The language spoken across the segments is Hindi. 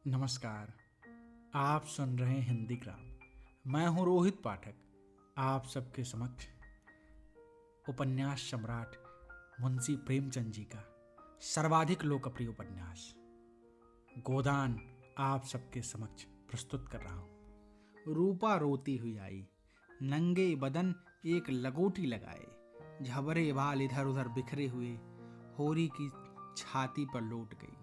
नमस्कार। आप सुन रहे हैं हिंदी ग्राम। मैं हूं रोहित पाठक। आप सबके समक्ष उपन्यास सम्राट मुंशी प्रेमचंद जी का सर्वाधिक लोकप्रिय उपन्यास गोदान आप सबके समक्ष प्रस्तुत कर रहा हूं। रूपा रोती हुई आई, नंगे बदन एक लगोटी लगाए, झबरे बाल इधर उधर बिखरे हुए होरी की छाती पर लौट गई।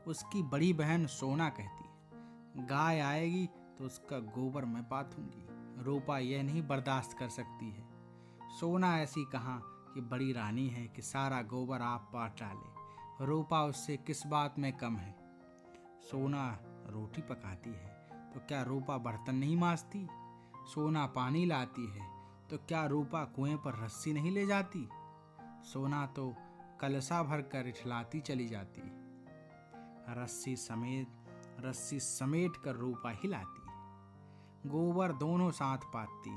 उसकी बड़ी बहन सोना कहती, गाय आएगी तो उसका गोबर मैं पाथूंगी। रूपा यह नहीं बर्दाश्त कर सकती है। सोना ऐसी कहाँ कि बड़ी रानी है कि सारा गोबर आप पाट डाले। रूपा उससे किस बात में कम है। सोना रोटी पकाती है तो क्या रूपा बर्तन नहीं मांजती? सोना पानी लाती है तो क्या रूपा कुएं पर रस्सी नहीं ले जाती? सोना तो कलसा भर कर इठलाती चली जाती, रस्सी समेट कर रूपा हिलाती। गोबर दोनों साथ पाती।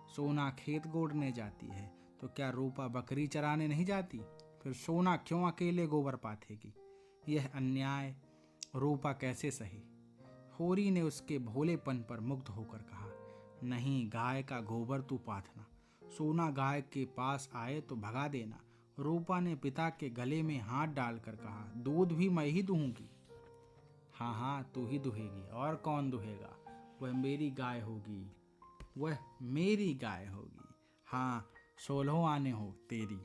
सोना खेत गोड़ने जाती है तो क्या रूपा बकरी चराने नहीं जाती? फिर सोना क्यों अकेले गोबर पाथेगी? यह अन्याय रूपा कैसे सही? होरी ने उसके भोलेपन पर मुग्ध होकर कहा, नहीं, गाय का गोबर तू पाथना। सोना गाय के पास आए तो भगा देना। रूपा ने पिता के गले में हाथ डालकर कहा, दूध भी मैं ही दूंगी। हाँ हाँ, तू ही दुहेगी, और कौन दुहेगा? वह मेरी गाय होगी, वह मेरी गाय होगी। हाँ, 16 आने हो तेरी।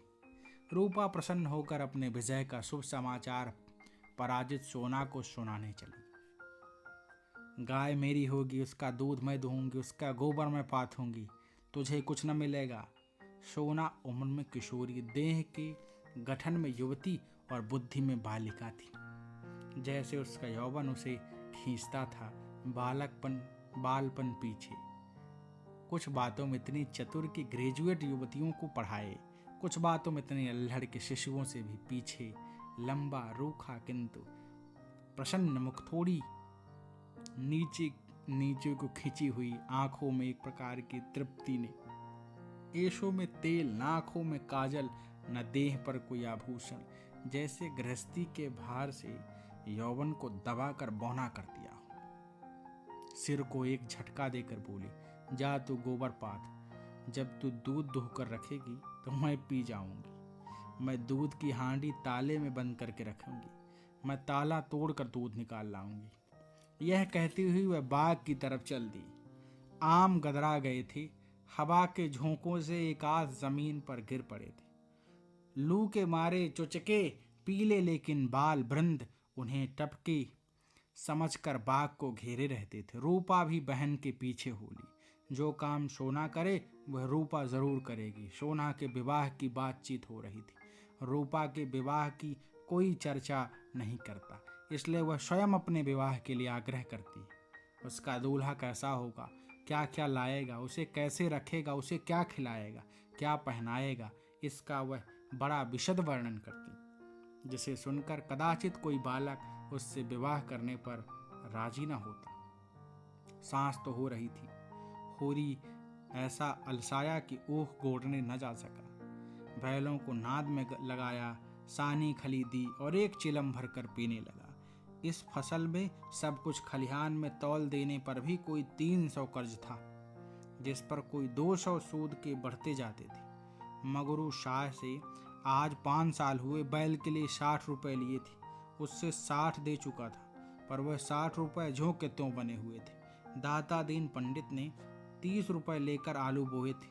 रूपा प्रसन्न होकर अपने विजय का शुभ समाचार पराजित सोना को सुनाने चली। गाय मेरी होगी, उसका दूध मैं दूंगी, उसका गोबर मैं पाथूंगी, तुझे कुछ न मिलेगा। सोना उम्र में किशोरी, देह के गठन में युवती और बुद्धि में बालिका थी। जैसे उसका यौवन उसे खींचता था, बालपन पीछे। कुछ बातों में इतनी चतुर कि ग्रेजुएट युवतियों को पढ़ाए, कुछ बातों में इतने अल्हड़ के शिशुओं से भी पीछे। लंबा रूखा किंतु प्रसन्न मुख, थोड़ी नीचे नीचे को खिंची हुई आंखों में एक प्रकार की तृप्ति ने, केशों में तेल, नाखों में काजल, न देह पर कोई आभूषण। जैसे गृहस्थी के भार से यौवन को दबाकर बौना कर दिया। सिर को एक झटका देकर बोली, जा तू गोबर पाथ। जब तू दूध दुहकर रखेगी तो मैं पी जाऊंगी। मैं दूध की हांडी ताले में बंद करके रखूंगी। मैं ताला तोड़कर दूध निकाल लाऊंगी। यह कहती हुई वह बाग की तरफ चल दी। आम गदरा गए थे, हवा के झोंकों से एक आध जमीन पर गिर पड़े थे। लू के मारे चुचके पीले लेकिन बाल वृंद उन्हें टपके समझकर बाग को घेरे रहते थे। रूपा भी बहन के पीछे हो ली। जो काम सोना करे वह रूपा जरूर करेगी। सोना के विवाह की बातचीत हो रही थी। रूपा के विवाह की कोई चर्चा नहीं करता, इसलिए वह स्वयं अपने विवाह के लिए आग्रह करती। उसका दूल्हा कैसा होगा, क्या क्या लाएगा, उसे कैसे रखेगा, उसे क्या खिलाएगा, क्या पहनाएगा, इसका वह बड़ा विशद वर्णन करती, जिसे सुनकर कदाचित कोई बालक उससे विवाह करने पर राजी न होता। सांस तो हो रही थी। होरी ऐसा अलसाया कि ऊह गोड़ने न जा सका। बैलों को नाद में लगाया, सानी खरीदी और एक चिलम भरकर पीने लगा। इस फसल में सब कुछ खलिहान में तौल देने पर भी कोई 300 कर्ज था, जिस पर कोई 200 सूद के बढ़ते जाते थे। मगरू शाह से आज 5 साल हुए बैल के लिए 60 रुपए लिए थे। उससे 60 दे चुका था, पर वह 60 रुपए ज्यों के त्यों बने हुए थे। दाता दीन पंडित ने 30 रुपए लेकर आलू बोए थे।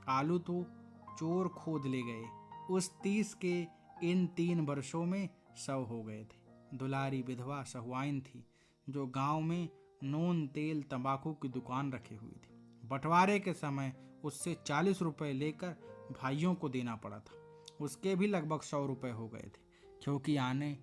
आलू तो चोर खोद ले गए। उस 30 के इन 3 वर्षों में 100 हो गए थे। दुलारी विधवा सहुआइन थी, जो गांव में नून तेल तंबाकू की दुकान रखे हुई थी। बंटवारे के समय उससे 40 रुपए लेकर भाइयों को देना पड़ा था। उसके भी लगभग 100 रुपए हो गए थे, क्योंकि आने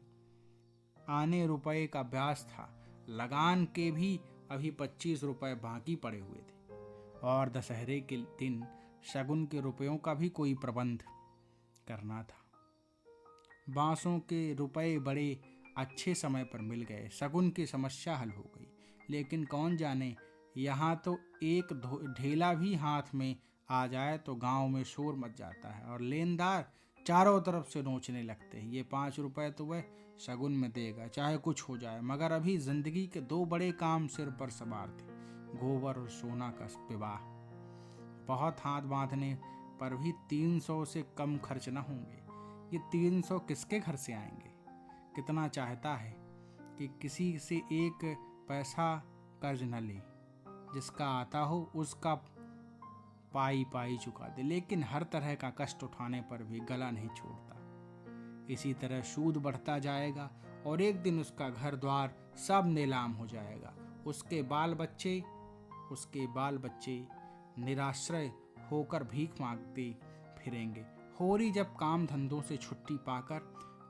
आने रुपए का ब्याज था। लगान के भी अभी 25 रुपए बाकी पड़े हुए थे, और दशहरे के दिन शगुन के रुपयों का भी कोई प्रबंध करना था। बांसों के रुपए बड़े अच्छे समय पर मिल गए। शगुन की समस्या हल हो गई। लेकिन कौन जाने, यहाँ तो एक ढेला भी हाथ में आ जाए तो गांव में शोर मच जाता है और लेनदार चारों तरफ से नोचने लगते हैं। ये 5 रुपए तो वह शगुन में देगा, चाहे कुछ हो जाए। मगर अभी जिंदगी के 2 बड़े काम सिर पर सवार थे, गोबर और सोना का विवाह। बहुत हाथ बांधने पर भी 300 से कम खर्च न होंगे। ये 300 किसके घर से आएंगे? कितना चाहता है कि किसी से एक पैसा कर्ज न ले, जिसका आता हो उसका पाई पाई चुका दे, लेकिन हर तरह का कष्ट उठाने पर भी गला नहीं छोड़ता। इसी तरह सूद बढ़ता जाएगा और एक दिन उसका घर द्वार सब नीलाम हो जाएगा। उसके बाल बच्चे निराश्रय होकर भीख मांगते फिरेंगे। होरी जब काम धंधों से छुट्टी पाकर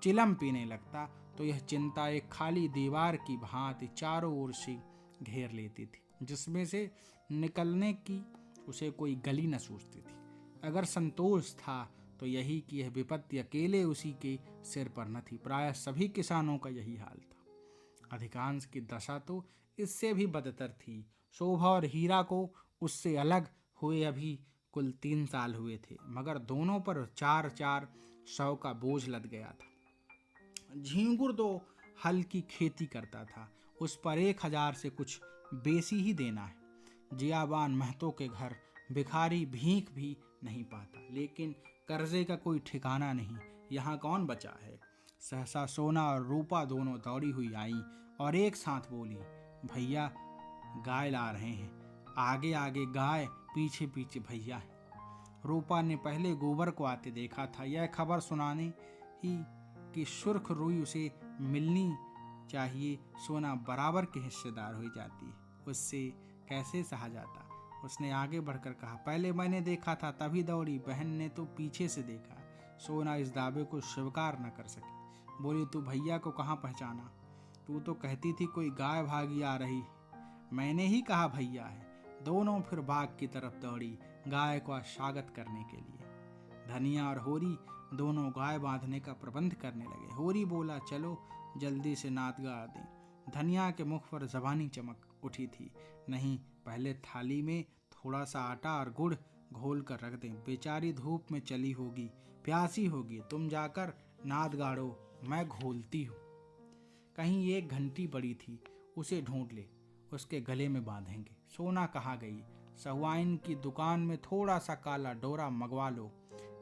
चिलम पीने लगता तो यह चिंता एक खाली दीवार की भांति चारों ओर से घेर लेती थी, जिसमें से निकलने की उसे कोई गली न सूझती थी। अगर संतोष था तो यही कि यह विपत्ति अकेले उसी के सिर पर न थी। प्रायः सभी किसानों का यही हाल था। अधिकांश की दशा तो इससे भी बदतर थी। शोभा और हीरा को उससे अलग हुए अभी कुल 3 साल हुए थे, मगर दोनों पर 4-4 का बोझ लद गया था। झींगुर तो हल की खेती करता था, उस पर 1000 से कुछ बेसी ही देना है। जियाबान महतो के घर भिखारी भीख भी नहीं पाता, लेकिन कर्जे का कोई ठिकाना नहीं। यहाँ कौन बचा है? सहसा सोना और रूपा दोनों दौड़ी हुई आई और एक साथ बोली, भैया गाय ला रहे हैं। आगे आगे गाय, पीछे पीछे भैया है। रूपा ने पहले गोबर को आते देखा था। यह खबर सुनाने ही कि सुर्ख रुई उसे मिलनी चाहिए, सोना बराबर की हिस्सेदार हो जाती है, उससे कैसे सहा जाता। उसने आगे बढ़कर कहा, पहले मैंने देखा था तभी दौड़ी, बहन ने तो पीछे से देखा। सोना इस दावे को स्वीकार न कर सकी। बोली, तू भैया को कहाँ पहचाना? तू तो कहती थी कोई गाय भागी आ रही है। मैंने ही कहा भैया है। दोनों फिर बाग की तरफ दौड़ी, गाय का स्वागत करने के लिए। धनिया और होरी दोनों गाय बांधने का प्रबंध करने लगे। होरी बोला, चलो जल्दी से नाद गाड़ दें। धनिया के मुख पर जबानी चमक उठी थी। नहीं, पहले थाली में थोड़ा सा आटा और गुड़ घोल कर रख दें। बेचारी धूप में चली होगी, प्यासी होगी। तुम जाकर नाद गाड़ो, मैं घोलती हूँ। कहीं एक घंटी पड़ी थी, उसे ढूंढ ले, उसके गले में बांधेंगे। सोना कहाँ गई? सहुआइन की दुकान में थोड़ा सा काला डोरा मंगवा लो,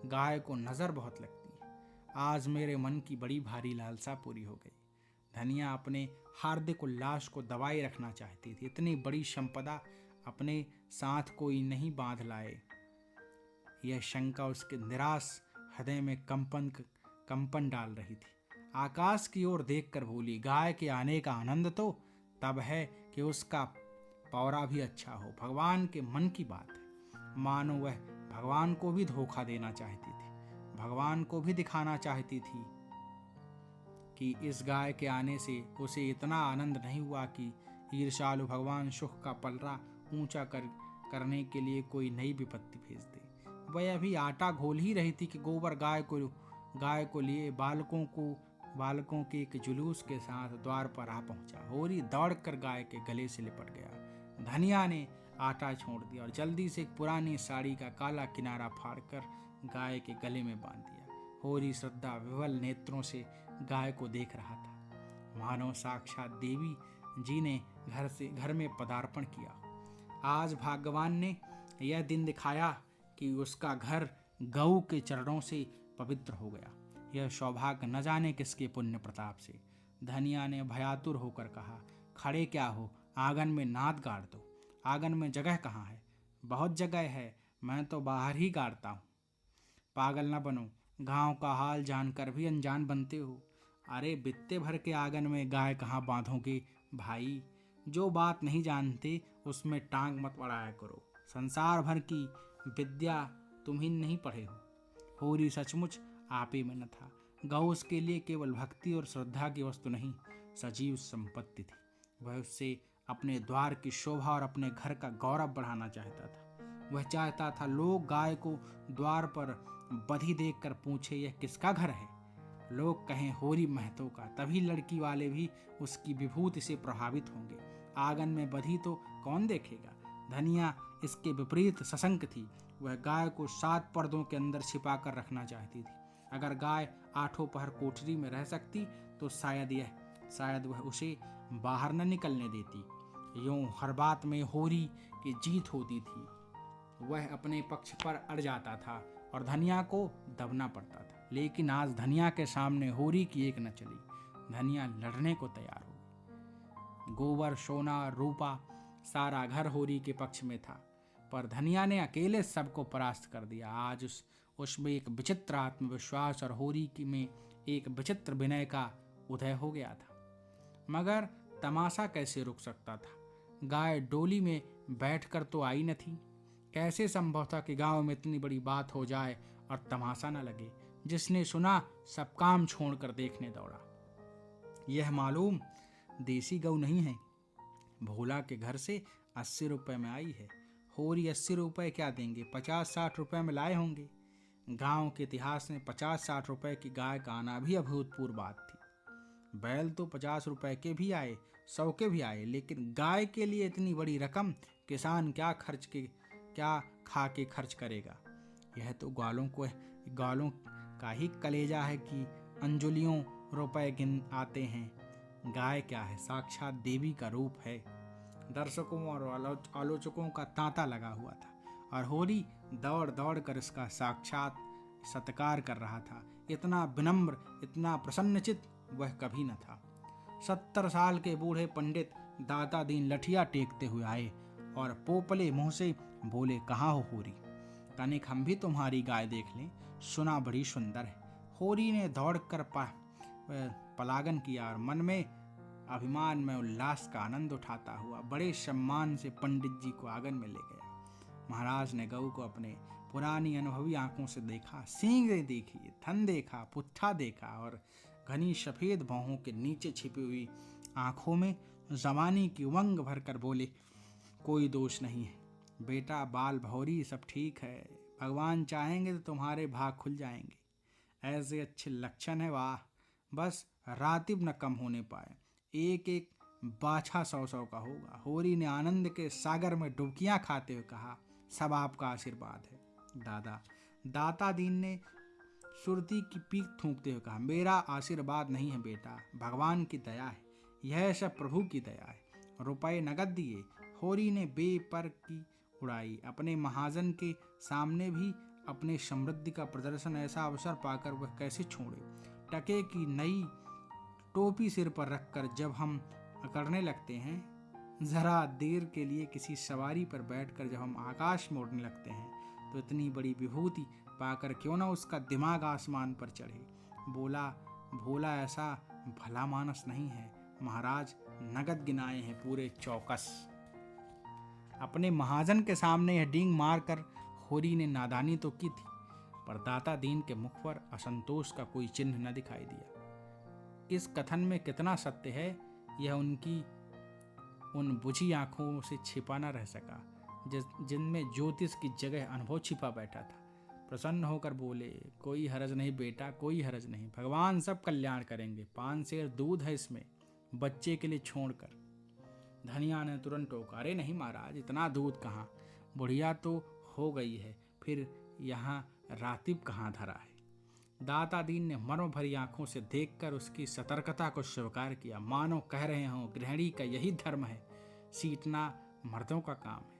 गाय को नजर बहुत लगती है। आज मेरे मन की बड़ी भारी लालसा पूरी हो गई। धनिया अपने हार्दिक उल्लास को दबाए रखना चाहती थी। इतनी बड़ी संपदा अपने साथ कोई नहीं बांध लाए, यह शंका उसके निराश हृदय में कंपन डाल रही थी। आकाश की ओर देखकर बोली, गाय के आने का आनंद तो तब है कि उसका पौरा भी अच्छा हो। भगवान के मन की बात है। मानो वह भगवान को भी धोखा देना चाहती थी, भगवान को भी दिखाना चाहती थी कि इस गाय के आने से उसे इतना आनंद नहीं हुआ कि ईर्ष्यालु भगवान सुख का पलड़ा ऊंचा करने के लिए कोई नई विपत्ति भेज दे। वह अभी आटा घोल ही रही थी कि गोबर गाय को लिए बालकों के एक जुलूस के साथ द्वार पर आ पहुंचा। होरी दौड़कर गाय के गले से लिपट गया। धनिया ने आटा छोड़ दिया और जल्दी से एक पुरानी साड़ी का काला किनारा फाड़कर गाय के गले में बांध दिया। होरी श्रद्धा विवल नेत्रों से गाय को देख रहा था, मानो साक्षात देवी जी ने घर में पदार्पण किया। आज भगवान ने यह दिन दिखाया कि उसका घर गऊ के चरणों से पवित्र हो गया। यह सौभाग्य न जाने किसके पुण्य प्रताप से। धनिया ने भयातुर होकर कहा, खड़े क्या हो, आंगन में नाद गाड़ दो। आंगन में जगह कहाँ है? बहुत जगह है, मैं तो बाहर ही गाड़ता हूँ। पागल न बनो, गांव का हाल जानकर भी अनजान बनते हो। अरे बित्ते भर के आंगन में गाय कहाँ बांधोगे भाई? जो बात नहीं जानते उसमें टांग मत अड़ाया करो। संसार भर की विद्या तुम ही नहीं पढ़े हो। होरी सचमुच आपे में न था। गौ उसके लिए केवल भक्ति और श्रद्धा की वस्तु नहीं, सजीव संपत्ति थी। वह उससे अपने द्वार की शोभा और अपने घर का गौरव बढ़ाना चाहता था। वह चाहता था लोग गाय को द्वार पर बधी देखकर पूछे, यह किसका घर है? लोग कहें होरी महतो का, तभी लड़की वाले भी उसकी विभूति से प्रभावित होंगे। आंगन में बधी तो कौन देखेगा? धनिया इसके विपरीत सशंक थी। वह गाय को 7 पर्दों के अंदर छिपा कर रखना चाहती थी। अगर गाय आठों पहर कोठरी में रह सकती तो शायद वह उसे बाहर न निकलने देती। यूं हर बात में होरी की जीत होती थी। वह अपने पक्ष पर अड़ जाता था और धनिया को दबना पड़ता था। लेकिन आज धनिया के सामने होरी की एक न चली। धनिया लड़ने को तैयार हो गई। गोबर, सोना, रूपा, सारा घर होरी के पक्ष में था, पर धनिया ने अकेले सबको परास्त कर दिया। आज उसमें एक विचित्र आत्मविश्वास और होरी में एक विचित्र विनय का उदय हो गया था। मगर तमाशा कैसे रुक सकता था? गाय डोली में बैठकर तो आई न थी। कैसे संभव था कि गांव में इतनी बड़ी बात हो जाए और तमाशा न लगे? जिसने सुना सब काम छोड़कर देखने दौड़ा। यह मालूम देसी गऊ नहीं है। भोला के घर से 80 रुपए में आई है। होरी 80 रुपए क्या देंगे? 50-60 रुपए में लाए होंगे। गांव के इतिहास में 50-60 रुपए की गाय का आना भी अभूतपूर्व बात थी। बैल तो 50 रुपए के भी आए, 100 के भी आए, लेकिन गाय के लिए इतनी बड़ी रकम किसान क्या खा के खर्च करेगा? यह तो ग्वालों का ही कलेजा है कि अंजुलियों रुपए गिन आते हैं। गाय क्या है? साक्षात देवी का रूप है। दर्शकों और आलोचकों का तांता लगा हुआ था और होरी दौड़ दौड़ कर इसका साक्षात सत्कार कर रहा था। इतना विनम्र, इतना प्रसन्नचित वह कभी न था। 70 साल के बूढ़े पंडित दाता दीन लठिया टेकते हुए आए और पोपले मुंह से बोले, कहाँ हो होरी? तनिक हम भी तुम्हारी गाय देख लें, सुना बड़ी सुंदर है। होरी ने दौड़कर पलागन किया और मन में अभिमान में उल्लास का आनंद उठाता हुआ बड़े सम्मान से पंडित जी को आंगन में ले गया। महाराज ने गऊ को अपने पुरानी अनुभवी आंखों से देखा। सींगें देखी, थन देखा, पुट्ठा देखा और घनी सफेद भौहों के नीचे छिपी हुई आंखों में जवानी की उमंग भरकर बोले, कोई दोष नहीं है बेटा, बाल भौरी सब ठीक है। भगवान चाहेंगे तो तुम्हारे भाग खुल जाएंगे। ऐसे अच्छे लक्षण है, वाह! बस रातिब न कम होने पाए। एक एक बाछा 100-100 का होगा। होरी ने आनंद के सागर में डुबकियां खाते हुए कहा, सब आपका आशीर्वाद है दादा। दाता दीन ने सुरती की पीक थूकते हुए कहा, मेरा आशीर्वाद नहीं है बेटा, भगवान की दया है। यह सब प्रभु की दया है। रुपए नगद दिए। होरी ने बेपर की उड़ाई। अपने महाजन के सामने भी अपने समृद्धि का प्रदर्शन ऐसा अवसर पाकर वह कैसे छोड़े? टके की नई टोपी सिर पर रखकर जब हम अकड़ने लगते हैं, जरा देर के लिए किसी सवारी पर बैठकर जब हम आकाश में उड़ने लगते हैं, तो इतनी बड़ी विभूति पाकर क्यों ना उसका दिमाग आसमान पर चढ़े। भोला ऐसा भला मानस नहीं है। महाराज नगद गिनाए हैं पूरे 24। अपने महाजन के सामने यह डींग मारकर होरी ने नादानी तो की थी, पर दाता दीन के मुख पर असंतोष का कोई चिन्ह न दिखाई दिया। इस कथन में कितना सत्य है, यह उनकी उन बुझी आंखों से छिपा न रह सका, जिनमें ज्योतिष की जगह अनुभव छिपा बैठा था। प्रसन्न होकर बोले, कोई हरज नहीं बेटा, कोई हरज नहीं, भगवान सब कल्याण करेंगे। 5 सेर दूध है इसमें, बच्चे के लिए छोड़कर। धनिया ने तुरंत टोका, अरे नहीं महाराज, इतना दूध कहाँ, बुढ़िया तो हो गई है, फिर यहाँ रातिब कहाँ धरा है। दाता दीन ने मर्म भरी आंखों से देखकर उसकी सतर्कता को स्वीकार किया, मानो कह रहे हों, गृहिणी का यही धर्म है, सीटना मर्दों का काम है,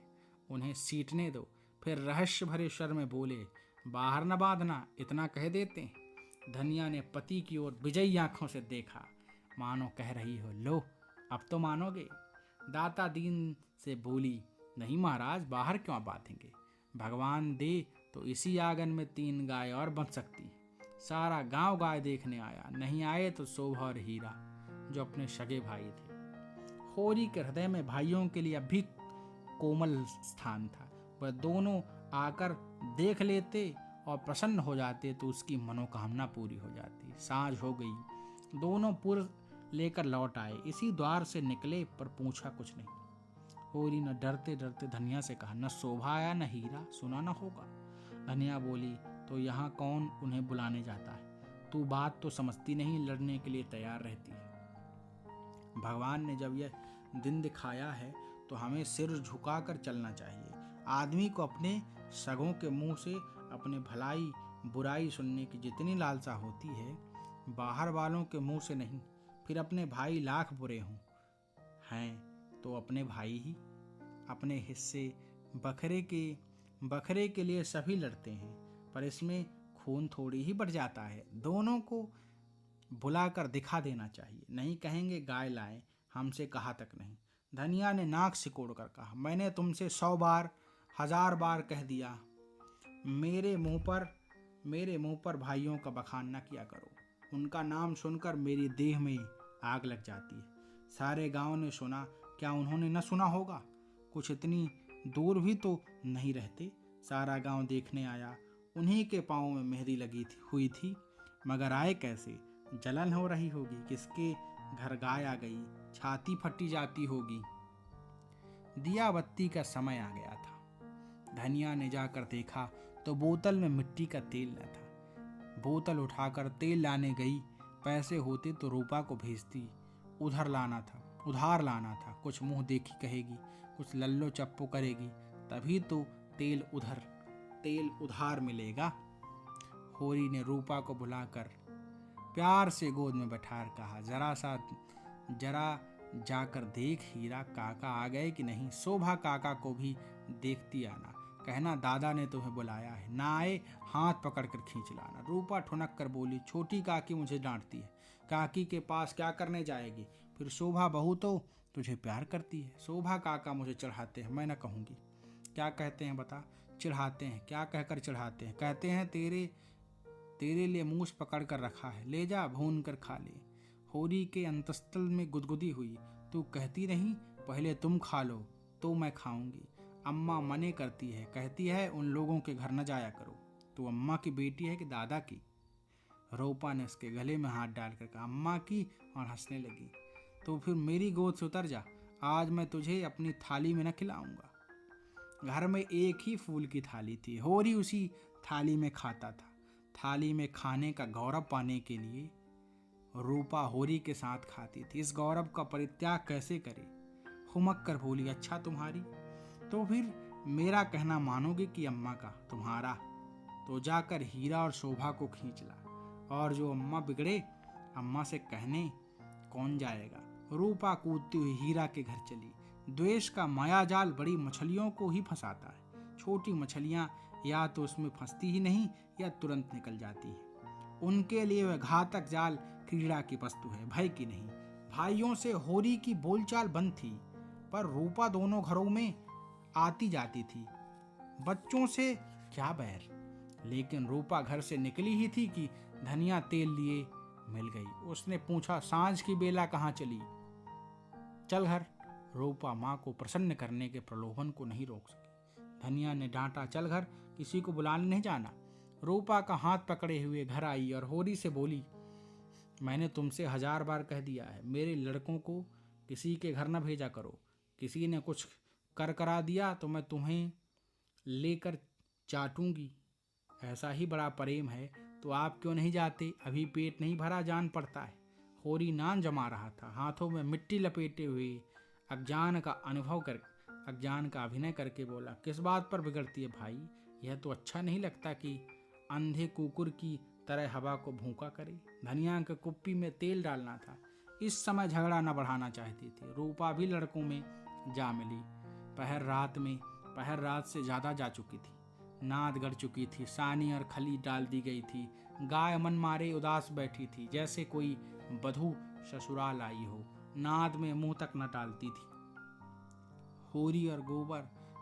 उन्हें सीटने दो। फिर रहस्य भरे स्वर में बोले, बाहर न बांधना, इतना कह देते हैं। धनिया ने पति की ओर विजयी आंखों से देखा, मानो कह रही हो, लो अब तो मानोगे। दाता दीन से बोली, नहीं महाराज, बाहर क्यों बांधेंगे, भगवान दे तो इसी आंगन में 3 गाय और बन सकती है। सारा गांव गाय देखने आया, नहीं आए तो शोभा और हीरा, जो अपने सगे भाई थे। होरी के हृदय में भाइयों के लिए अभी कोमल स्थान था। वह दोनों आकर देख लेते और प्रसन्न हो जाते तो उसकी मनोकामना पूरी हो जाती। सांझ हो गई, दोनों पुर लेकर लौट आए। इसी द्वार से निकले पर पूछा कुछ नहीं। होरी न डरते डरते धनिया से कहा, न शोभा आया न हीरा, सुना न होगा। धनिया बोली, तो यहाँ कौन उन्हें बुलाने जाता है, तू बात तो समझती नहीं, लड़ने के लिए तैयार रहती है। भगवान ने जब यह दिन दिखाया है तो हमें सिर झुकाकर चलना चाहिए। आदमी को अपने सगों के मुंह से अपने भलाई बुराई सुनने की जितनी लालसा होती है, बाहर वालों के मुंह से नहीं, फिर अपने भाई लाख बुरे हों हैं तो अपने भाई ही। अपने हिस्से बखरे के लिए सभी लड़ते हैं, पर इसमें खून थोड़ी ही बढ़ जाता है। दोनों को बुलाकर दिखा देना चाहिए। नहीं कहेंगे गाय लाए, हमसे कहा तक नहीं। धनिया ने नाक सिकोड़ कर कहा, मैंने तुमसे 100 बार 1000 बार कह दिया, मेरे मुंह पर भाइयों का बखान न किया करो। उनका नाम सुनकर मेरी देह में आग लग जाती है। सारे गांव ने सुना, क्या उन्होंने न सुना होगा? कुछ इतनी दूर भी तो नहीं रहते। सारा गांव देखने आया। उन्हीं के पाँव में मेहंदी हुई थी, मगर आए कैसे? जलन हो रही होगी, किसके घर गाय आ गई, छाती फटी जाती होगी। दिया बत्ती का समय आ गया था। धनिया ने जाकर देखा तो बोतल में मिट्टी का तेल न था। बोतल उठाकर तेल लाने गई। पैसे होते तो रूपा को भेजती, उधार लाना था। कुछ मुंह देखी कहेगी, कुछ लल्लो चप्पो करेगी, तभी तो तेल उधार मिलेगा। होरी ने रूपा को बुलाकर प्यार से गोद में बैठाकर कहा, जरा जाकर देख हीरा काका आ गए कि नहीं। शोभा काका को भी देखती आना, कहना दादा ने तुम्हें बुलाया है, ना आए हाथ पकड़कर खींच लाना। रूपा ठुनक कर बोली, छोटी काकी मुझे डांटती है, काकी के पास क्या करने जाएगी? फिर शोभा बहू तो तुझे प्यार करती है। शोभा काका मुझे चढ़ाते हैं, मैं न कहूँगी। क्या कहते हैं बता? चढ़ाते हैं। क्या कहकर चढ़ाते हैं? कहते हैं तेरे लिए मूछ पकड़ कर रखा है, ले जा भून कर खा ले। होरी के अंतस्थल में गुदगुदी हुई, तू कहती नहीं पहले तुम खा लो तो मैं खाऊंगी। अम्मा मने करती है, कहती है उन लोगों के घर न जाया करो। तू अम्मा की बेटी है कि दादा की? रूपा ने उसके गले में हाथ डालकर कहा, अम्मा की, और हंसने लगी। तो फिर मेरी गोद से उतर जा, आज मैं तुझे अपनी थाली में न खिलाऊंगा। घर में एक ही फूल की थाली थी, होरी उसी थाली में खाता था। थाली में खाने का गौरव पाने के लिए रूपा होरी के साथ खाती थी। इस गौरव का परित्याग कैसे करे? हुमक कर बोली, अच्छा तुम्हारी, तो फिर मेरा कहना मानोगे कि अम्मा का? तुम्हारा तो जाकर हीरा और शोभा को खींच ला, और जो अम्मा बिगड़े, अम्मा से कहने कौन जाएगा। रूपा कूदती हुई हीरा के घर चली। द्वेष का मायाजाल बड़ी मछलियों को ही फंसाता है। छोटी मछलियां या तो उसमें फंसती ही नहीं या तुरंत निकल जाती है। उनके लिए वह घातक जाल क्रीड़ा की वस्तु है, भय की नहीं। भाइयों से होरी की बोलचाल बंद थी, पर रूपा दोनों घरों में आती जाती थी। बच्चों से क्या बैर, लेकिन रूपा घर से निकली ही थी कि धनिया तेल लिए मिल गई। उसने पूछा, सांझ की बेला कहाँ चली? चल घर। रूपा माँ को प्रसन्न करने के प्रलोभन को नहीं रोक सकी। धनिया ने डांटा, चल घर, किसी को बुलाने नहीं जाना। रूपा का हाथ पकड़े हुए घर आई और होरी से बोली, मैंने तुमसे 1000 बार कह दिया है, मेरे लड़कों को किसी के घर न भेजा करो। किसी ने कुछ करा दिया तो मैं तुम्हें लेकर चाटूंगी। ऐसा ही बड़ा प्रेम है तो आप क्यों नहीं जाते? अभी पेट नहीं भरा, जान पड़ता है। होरी नान जमा रहा था, हाथों में मिट्टी लपेटे हुए अज्ञान का अभिनय करके बोला, किस बात पर बिगड़ती है भाई? यह तो अच्छा नहीं लगता कि अंधे कुकुर की तरह हवा को भूखा करे। धनिया के कुप्पी में तेल डालना था। इस समय झगड़ा न बढ़ाना चाहती थी। रूपा भी लड़कों में जा मिली। पहर रात से ज्यादा जा चुकी थी। नाद गड़ चुकी थी, सानी और खली डाल दी गई थी। गाय मन मारे उदास बैठी थी, जैसे कोई बधू ससुराल आई हो। नाद में मुंह तक न डालती थी। होरी और गोबर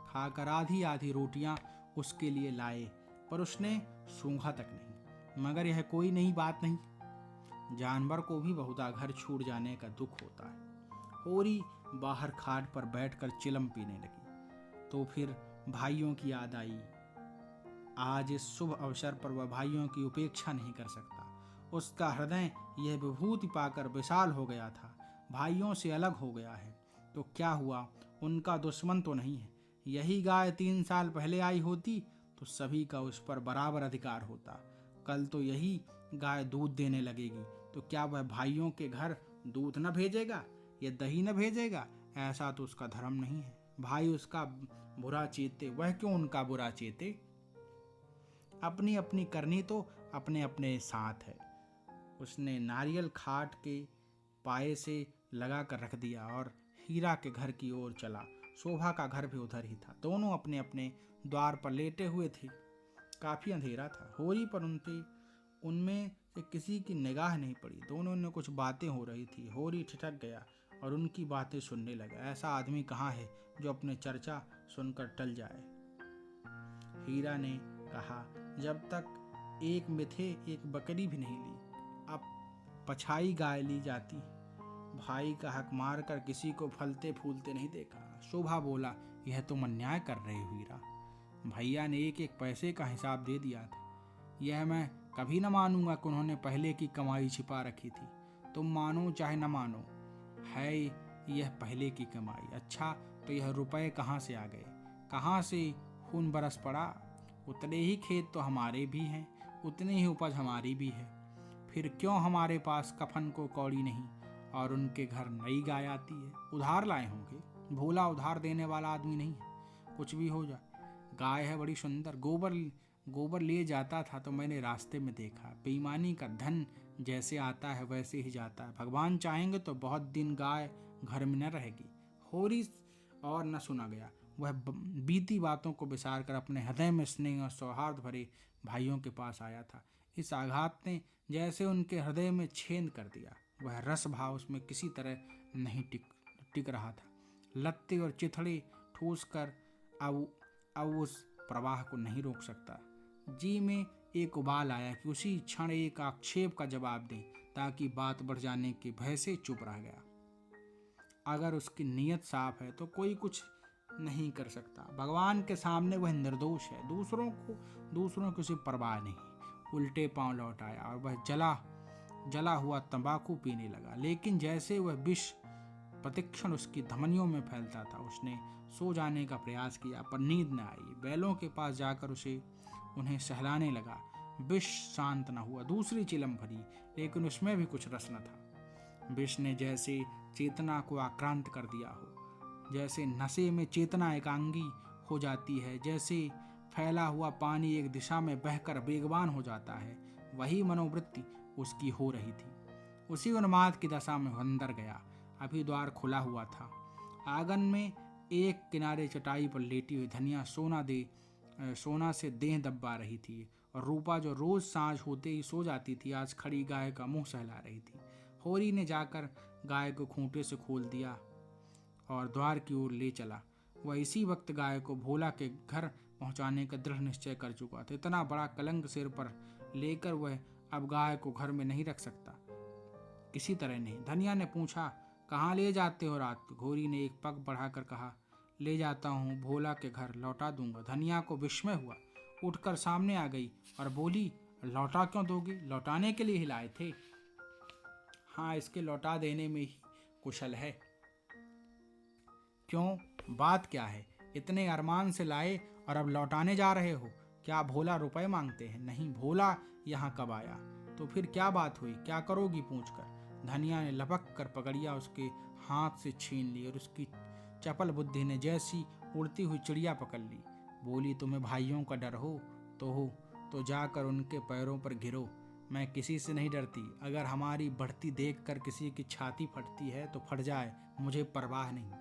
खाकर आधी आधी रोटियां उसके लिए लाए, पर उसने सूंघा तक नहीं। मगर यह कोई नई बात नहीं। जानवर को भी बहुधा घर छूट जाने का दुख होता है। होरी बाहर खाट पर बैठकर चिलम पीने लगी। तो फिर भाइयों की याद आई। आज इस शुभ अवसर पर वह भाइयों की उपेक्षा नहीं कर सकता। उसका हृदय यह विभूति पाकर विशाल हो गया था। भाइयों से अलग हो गया है तो क्या हुआ, उनका दुश्मन तो नहीं है। यही गाय 3 साल पहले आई होती तो सभी का उस पर बराबर अधिकार होता। कल तो यही गाय दूध देने लगेगी तो क्या वह भाइयों के घर दूध न भेजेगा या दही न भेजेगा? ऐसा तो उसका धर्म नहीं है। भाई उसका बुरा चेते, वह क्यों उनका बुरा चेते? अपनी अपनी करनी तो अपने अपने साथ है। उसने नारियल खाट के पाए से लगा कर रख दिया और हीरा के घर की ओर चला। शोभा का घर भी उधर ही था। दोनों अपने अपने द्वार पर लेटे हुए थे। काफी अंधेरा था। होरी पर उनमें से किसी की निगाह नहीं पड़ी। दोनों ने कुछ बातें हो रही थी। होरी ठिठक गया और उनकी बातें सुनने लगा। ऐसा आदमी कहाँ है जो अपने चर्चा सुनकर टल जाए। हीरा ने कहा, जब तक एक में थे एक बकरी भी नहीं ली, अब पछाई गाय ली जाती। भाई का हक मार कर किसी को फलते फूलते नहीं देखा। शोभा बोला, यह तुम अन्याय कर रहे हो हीरा। भैया ने एक एक पैसे का हिसाब दे दिया था। यह मैं कभी न मानूंगा कि उन्होंने पहले की कमाई छिपा रखी थी। तुम मानो चाहे न मानो, है यह पहले की कमाई। अच्छा, तो यह रुपए कहाँ से आ गए? कहाँ से खून बरस पड़ा? उतने ही खेत तो हमारे भी हैं, उतनी ही उपज हमारी भी है। फिर क्यों हमारे पास कफन को कौड़ी नहीं और उनके घर नई गाय आती है? उधार लाए होंगे। भोला उधार देने वाला आदमी नहीं है। कुछ भी हो जाए, गाय है बड़ी सुंदर। गोबर लिए जाता था तो मैंने रास्ते में देखा। बेईमानी का धन जैसे आता है वैसे ही जाता है। भगवान चाहेंगे तो बहुत दिन गाय घर में न रहेगी। होरी और न सुना गया। वह बीती बातों को विसार कर अपने हृदय में स्नेह और सौहार्द भरे भाइयों के पास आया था। इस आघात ने जैसे उनके हृदय में छेद कर दिया। वह रस भाव उसमें किसी तरह नहीं टिक रहा था। लत्ते और चिथड़े ठूस कर अब उस प्रवाह को नहीं रोक सकता। जी में एक उबाल आया कि उसी क्षण एक आक्षेप का जवाब दें, ताकि बात बढ़ जाने के भय से चुप रह गया। अगर उसकी नीयत साफ है तो कोई कुछ नहीं कर सकता। भगवान के सामने वह निर्दोष है। दूसरों की उसे परवाह नहीं। उल्टे पांव लौट आया और वह जला हुआ तंबाकू पीने लगा। लेकिन जैसे वह विष प्रतिक्षण उसकी धमनियों में फैलता था। उसने सो जाने का प्रयास किया पर नींद न आई। बैलों के पास जाकर उन्हें सहलाने लगा। विष शांत न हुआ। दूसरी चिलम भरी, लेकिन उसमें भी कुछ रस न था। विष ने जैसे चेतना को आक्रांत कर दिया हो। जैसे नशे में चेतना एकांगी हो जाती है, जैसे फैला हुआ पानी एक दिशा में बहकर बेगवान हो जाता है, वही मनोवृत्ति उसकी हो रही थी। उसी उन्माद की दशा में अंदर गया। अभी द्वार खुला हुआ था। आंगन में एक किनारे चटाई पर लेटी हुई धनिया सोना से देह दबा रही थी और रूपा, जो रोज सांझ होते ही सो जाती थी, आज खड़ी गाय का मुंह सहला रही थी। होरी ने जाकर गाय को खूंटे से खोल दिया और द्वार की ओर ले चला। वह इसी वक्त गाय को भोला के घर पहुंचाने का दृढ़ निश्चय कर चुका था। इतना बड़ा कलंक सिर पर लेकर वह अब गाय को घर में नहीं रख सकता, किसी तरह नहीं। धनिया ने पूछा, कहाँ ले जाते हो रात को? घोरी ने एक पग बढ़ाकर कहा, ले जाता हूँ भोला के घर, लौटा दूंगा। धनिया को विस्मय हुआ। उठकर सामने आ गई और बोली, लौटा क्यों दोगे? लौटाने के लिए ही लाए थे। हाँ, इसके लौटा देने में ही कुशल है। क्यों, बात क्या है? इतने अरमान से लाए और अब लौटाने जा रहे हो? क्या भोला रुपए मांगते हैं? नहीं, भोला यहाँ कब आया? तो फिर क्या बात हुई? क्या करोगी पूछकर? धनिया ने लपक कर पकड़िया उसके हाथ से छीन ली और उसकी चपल बुद्धि ने जैसी उड़ती हुई चिड़िया पकड़ ली। बोली, तुम्हें भाइयों का डर हो तो जाकर उनके पैरों पर गिरो। मैं किसी से नहीं डरती। अगर हमारी बढ़ती देखकर किसी की छाती फटती है तो फट जाए, मुझे परवाह नहीं।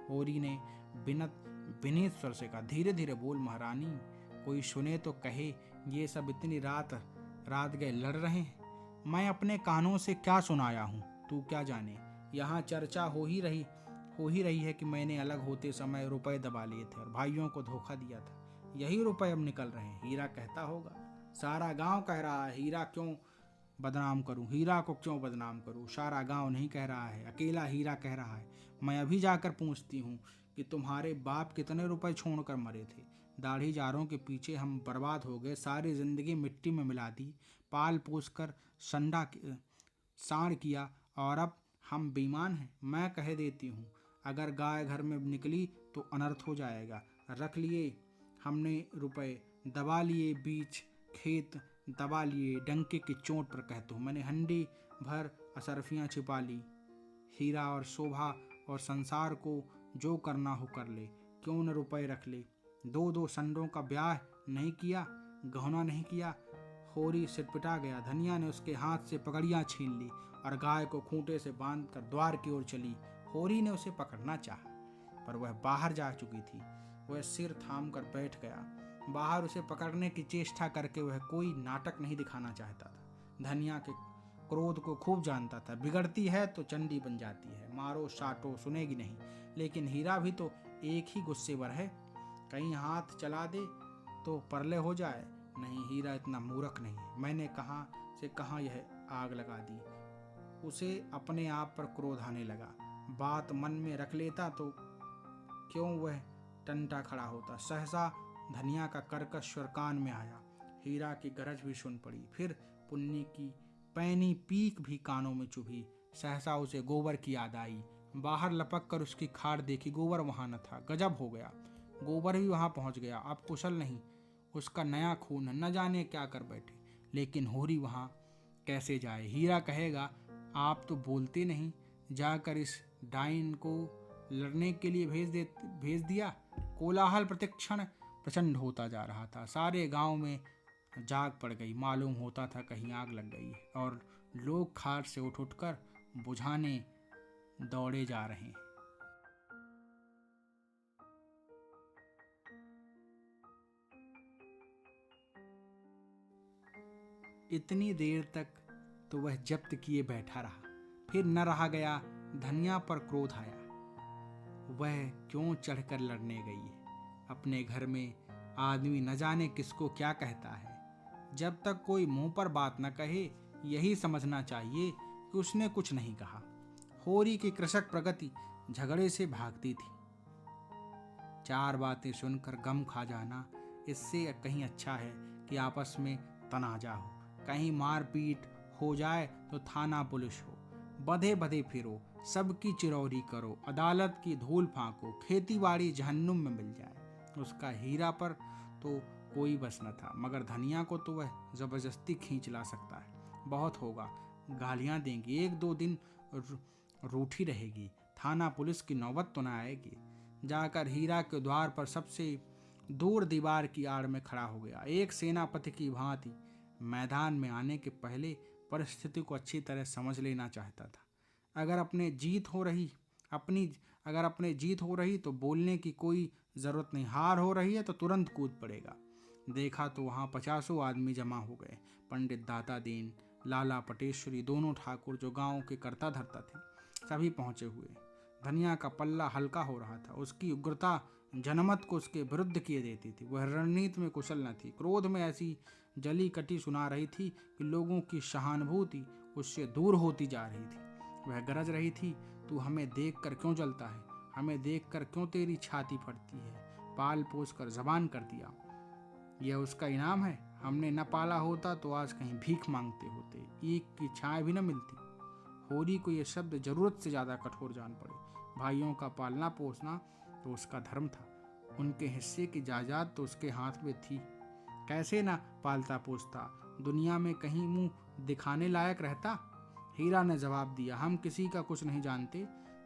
होरी ने विनीत स्वर से कहा, धीरे धीरे बोल महारानी, कोई सुने तो कहे ये सब इतनी रात गए लड़ रहे हैं। मैं अपने कानों से क्या सुनाया हूँ, तू क्या जाने। यहाँ चर्चा हो ही रही है कि मैंने अलग होते समय रुपए दबा लिए थे और भाइयों को धोखा दिया था। यही रुपए अब निकल रहे हैं। हीरा कहता होगा, सारा गांव कह रहा है, हीरा को क्यों बदनाम करूं? सारा गांव नहीं कह रहा है, अकेला हीरा कह रहा है। मैं अभी जाकर पूछती हूँ कि तुम्हारे बाप कितने रुपए छोड़कर मरे थे। दाढ़ी जारों के पीछे हम बर्बाद हो गए, सारी जिंदगी मिट्टी में मिला दी, पाल पोस कर साड़ किया, और अब हम बेईमान हैं। मैं कह देती हूँ, अगर गाय घर में निकली तो अनर्थ हो जाएगा। रख लिए हमने रुपए, दबा लिए बीच खेत, दबा लिए डंके की चोट पर कहता हूँ। मैंने हंडी भर असरफियाँ छिपा ली। हीरा और शोभा और संसार को जो करना हो कर ले, क्यों न रुपए रख ले। 2 संडों का ब्याह नहीं किया, गहना नहीं किया। होरी सिटपिटा गया। धनिया ने उसके हाथ से पगड़ियाँ छीन ली और गाय को खूंटे से बांधकर द्वार की ओर चली। होरी ने उसे पकड़ना चाहा, पर वह बाहर जा चुकी थी। वह सिर थाम कर बैठ गया। बाहर उसे पकड़ने की चेष्टा करके वह कोई नाटक नहीं दिखाना चाहता था। धनिया के क्रोध को खूब जानता था। बिगड़ती है तो चंडी बन जाती है, मारो साटो सुनेगी नहीं। लेकिन हीरा भी तो एक ही गुस्से पर है, कहीं हाथ चला दे तो परले हो जाए। नहीं, हीरा इतना मूर्ख नहीं है। मैंने कहाँ से कहाँ यह आग लगा दी। उसे अपने आप पर क्रोध आने लगा। बात मन में रख लेता तो क्यों वह टंटा खड़ा होता। सहसा धनिया का कर्कश स्वर कान में आया। हीरा की गरज भी सुन पड़ी। फिर पुन्नी की पैनी पीक भी कानों में चुभी। सहसा उसे गोबर की याद आई। बाहर लपक कर उसकी खाट देखी। गोबर वहां न था। गजब हो गया, गोबर भी वहां पहुंच गया। अब कुशल नहीं, उसका नया खून न जाने क्या कर बैठे। लेकिन होरी वहां कैसे जाए। हीरा कहेगा आप तो बोलते नहीं, जाकर इस डाइन को लड़ने के लिए भेज दिया। कोलाहल प्रतिक्षण प्रचंड होता जा रहा था। सारे गांव में जाग पड़ गई। मालूम होता था कहीं आग लग गई है और लोग खाट से उठकर बुझाने दौड़े जा रहे हैं। इतनी देर तक तो वह जब्त किए बैठा रहा। फिर न रहा गया। धनिया पर क्रोध आया। वह क्यों चढ़कर लड़ने गई है। अपने घर में आदमी न जाने किसको क्या कहता है। जब तक कोई मुंह पर बात न कहे, यही समझना चाहिए कि उसने कुछ नहीं कहा। होरी की कृषक प्रगति झगड़े से भागती थी। चार बातें सुनकर गम खा जाना, इससे कहीं अच्छा है कि आपस में तनाजा हो। कहीं मारपीट हो जाए तो थाना पुलिस हो। बधे बधे फिरो, सबकी चिरौरी करो, अदालत की धूल फांको, खेती बाड़ी जहन्नुम में मिल जाए। उसका हीरा पर तो कोई बस न था, मगर धनिया को तो वह जबरदस्ती खींच ला सकता है। बहुत होगा, गालियां देंगी, एक दो दिन रूठी रहेगी, थाना पुलिस की नौबत तो न आएगी। जाकर हीरा के द्वार पर सबसे दूर दीवार की आड़ में खड़ा हो गया। एक सेनापति की भांति मैदान में आने के पहले परिस्थिति को अच्छी तरह समझ लेना चाहता था। अगर अपने जीत हो रही तो बोलने की कोई जरूरत नहीं। हार हो रही है तो तुरंत कूद पड़ेगा। देखा तो वहां 50 आदमी जमा हो गए। पंडित दाता दीन, लाला पटेश्वरी, दोनों ठाकुर जो गांव के कर्ता धर्ता थे, सभी पहुंचे हुए। धनिया का पल्ला हल्का हो रहा था। उसकी उग्रता जनमत को उसके विरुद्ध किए देती थी। वह रणनीति में कुशल न थी। क्रोध में ऐसी जली कटी सुना रही थी कि लोगों की सहानुभूति उससे दूर होती जा रही थी। वह गरज रही थी, तू हमें देख कर क्यों जलता है, हमें देख कर क्यों तेरी छाती फटती है। पाल पोस कर जबान कर दिया, यह उसका इनाम है। हमने न पाला होता तो आज कहीं भीख मांगते होते, ईख की छाया भी न मिलती। होरी को यह शब्द जरूरत से ज्यादा कठोर जान पड़े। भाइयों का पालना पोसना तो उसका धर्म था। उनके हिस्से की जायदाद तो उसके हाथ में थी। कैसे ना पालता पोसता, दुनिया में कहीं मुंह दिखाने लायक रहता। हीरा ने जवाब दिया, हम किसी का कुछ नहीं जानते।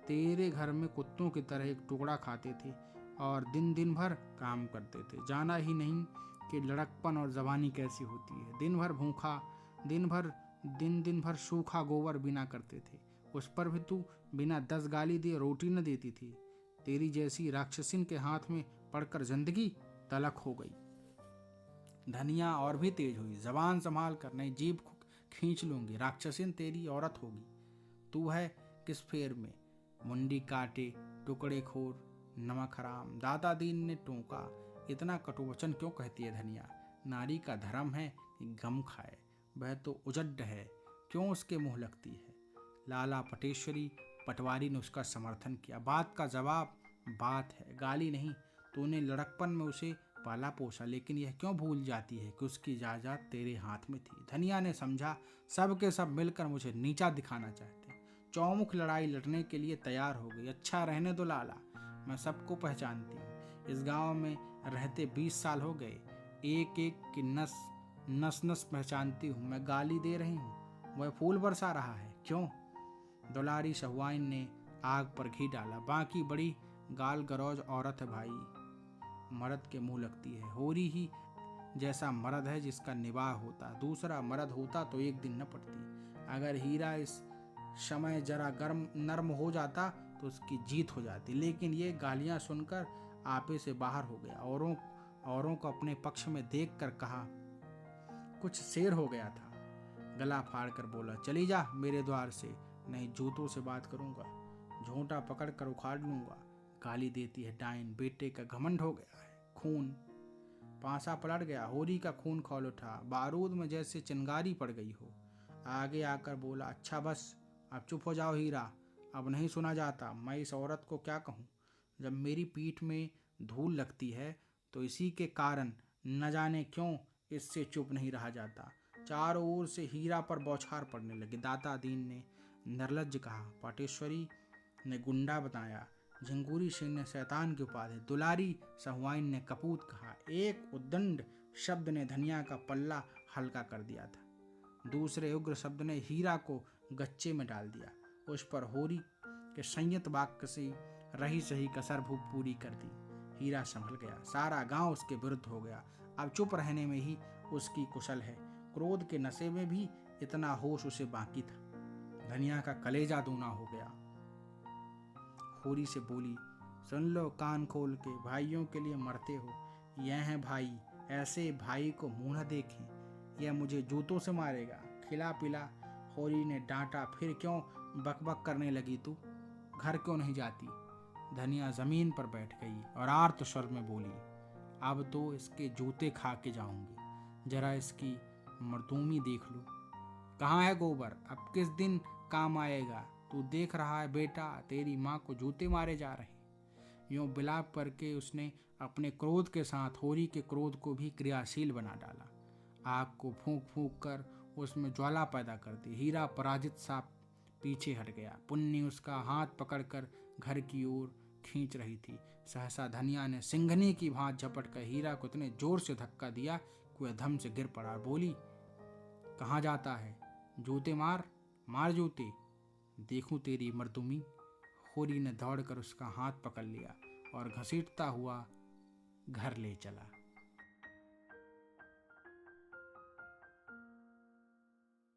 तेरे घर में कुत्तों की तरह एक टुकड़ा खाते थे और दिन दिन भर काम करते थे। जाना ही नहीं कि लड़कपन और जवानी कैसी होती है। दिन भर भूखा, दिन भर सूखा गोबर बिना करते थे। उस पर भी तू बिना 10 गाली दिए रोटी न देती थी। तेरी जैसी राक्षसिन के हाथ में पड़कर जिंदगी तलक हो गई। धनिया और भी तेज हुई। जबान संभाल कर, नहीं जीभ खींच लूंगी। राक्षसिन तेरी औरत होगी। तू है किस फेर में, मुंडी काटे टुकड़े खोर नमक हराम। दादा दीन ने टोका, इतना कटुवचन क्यों कहती है धनिया। नारी का धर्म है कि गम खाए। वह तो उजड्ड है, क्यों उसके मुंह लगती है। लाला पटेश्वरी पटवारी ने उसका समर्थन किया। बात का जवाब बात है, गाली नहीं। तूने लड़कपन में उसे पाला पोसा, लेकिन यह क्यों भूल जाती है कि उसकी जायदाद तेरे हाथ में थी। धनिया ने समझा, सब के सब मिलकर मुझे नीचा दिखाना चाहते हैं। चौमुख लड़ाई लड़ने के लिए तैयार हो गई। अच्छा रहने दो लाला, मैं सबको पहचानती हूँ। इस गांव में रहते 20 साल हो गए। एक एक की नस नस पहचानती हूँ। मैं गाली दे रही हूँ, वह फूल बरसा रहा है, क्यों। दुलारी सहुआइन ने आग पर घी डाला। बाकी बड़ी गाल गरौज औरत है भाई, मर्द के मुंह लगती है। होरी ही जैसा मर्द है जिसका निवाह होता, दूसरा मर्द होता तो एक दिन न पड़ती। अगर हीरा इस समय जरा गर्म नर्म हो जाता तो उसकी जीत हो जाती, लेकिन ये गालियां सुनकर आपे से बाहर हो गया। औरों को अपने पक्ष में देख कर कहा, कुछ शेर हो गया था। गला फाड़ कर बोला, चली जा मेरे द्वार से, नहीं जूतों से बात करूंगा, झोंटा पकड़ कर उखाड़ लूंगा। गाली देती है डाइन, बेटे का घमंड हो गया है। खून पासा पलट गया, होरी का खून खौल उठा, बारूद में जैसे चिंगारी पड़ गई हो। आगे आकर बोला, अच्छा बस अब चुप हो जाओ हीरा, अब नहीं सुना जाता। मैं इस औरत को क्या कहूँ, जब मेरी पीठ में धूल लगती है तो इसी के कारण न जाने क्यों इससे चुप नहीं रहा जाता। चारों ओर से हीरा पर बौछार पड़ने लगी। दाता दीन ने निर्लज्ज कहा, पाटेश्वरी ने गुंडा बताया, झिंगूरी सिंह ने शैतान की उपाधि, दुलारी सहुआइन ने कपूत कहा। एक उद्दंड शब्द ने धनिया का पल्ला हल्का कर दिया था, दूसरे उग्र शब्द ने हीरा को गच्चे में डाल दिया। उस पर होरी के संयत वाक्य से रही सही कसर पूरी कर दी। हीरा संभल गया, सारा गांव उसके विरुद्ध हो गया। अब चुप रहने में ही उसकी कुशल है, क्रोध के नशे में भी इतना होश उसे बाकी था। धनिया का कलेजा दूना हो गया। होरी से बोली, सुन लो कान खोल के, भाइयों के लिए मरते हो, यह है भाई, ऐसे भाई को मुंह न देखें, यह मुझे जूतों से मारेगा। खिला पिला। होरी ने डांटा, फिर क्यों बकबक करने लगी तू, घर क्यों नहीं जाती। धनिया जमीन पर बैठ गई और आर्त स्वर में बोली, अब तो इसके जूते खा के जाऊंगी, जरा इसकी मर्दूमी देख लो। कहाँ है गोबर, अब किस दिन काम आएगा। तू देख रहा है बेटा, तेरी माँ को जूते मारे जा रहे। यूं बिलाप करके उसने अपने क्रोध के साथ होरी के क्रोध को भी क्रियाशील बना डाला। आग को फूंक फूंक कर उसमें ज्वाला पैदा कर दी। हीरा पराजित सा पीछे हट गया। पुन्नी उसका हाथ पकड़कर घर की ओर खींच रही थी। सहसा धनिया ने सिंघनी की भांति झपट कर हीरा को इतने जोर से धक्का दिया कि वह धम से गिर पड़ा। बोली, कहाँ जाता है, जूते मार, मार जूते, देखूं तेरी मर्दुमी। होरी ने दौड़कर उसका हाथ पकड़ लिया और घसीटता हुआ घर ले चला।